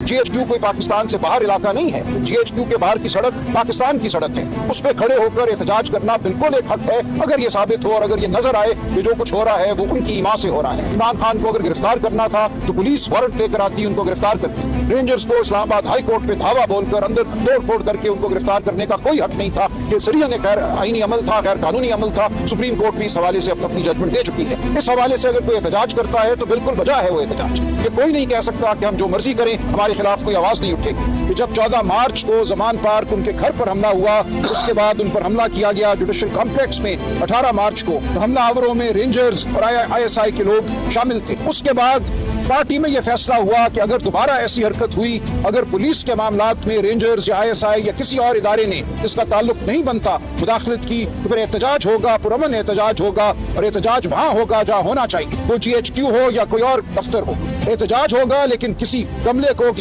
GHQ कोई पाकिस्तान से बाहर इलाका नहीं है। GHQ के बाहर की सड़क पाकिस्तान की सड़क है, उस पर खड़े होकर एहतजाज करना बिल्कुल एक हक है। अगर ये साबित हो और अगर ये नजर आए कि जो कुछ हो रहा है वो उनकी ईमा से हो रहा है। इमरान खान को अगर गिरफ्तार करना था तो पुलिस वारंट लेकर आती, उनको गिरफ्तार करती। रेंजर्स को इस्लामाबाद हाई कोर्ट पे धावा बोलकर अंदर तोड़-फोड़ करके उनको गिरफ्तार करने का कोई हक नहीं था। ये सरिया ने खैर आईनी अमल था, गैर कानूनी अमल था। सुप्रीम कोर्ट भी इस हवाले से अपनी जजमेंट दे चुकी है। इस हवाले से अगर कोई एहतजाज करता है तो बिल्कुल वजह है वो एहतजाज। ये कोई नहीं कह सकता कि हम जो मर्जी करें हमारे खिलाफ कोई आवाज नहीं उठेगी। कि जब 14 मार्च को जमान पार्क उनके घर पर हमला हुआ, उसके बाद उन पर हमला किया गया जुडिशल कॉम्प्लेक्स में 18 मार्च को, तो हमलावरों में रेंजर्स और ISI के लोग शामिल थे। उसके बाद पार्टी में यह फैसला हुआ कि अगर दोबारा ऐसी हरकत हुई, अगर पुलिस के मामलात में रेंजर्स या ISI या किसी और इदारे ने इसका ताल्लुक नहीं बनता मुदाखलत की, तो फिर एहतजाज होगा, पुरअमन एहतजाज होगा। और एहतजाज वहां होगा जहां होना चाहिए, वो GHQ हो या कोई और दफ्तर हो। एहतजाज होगा लेकिन किसी गमले को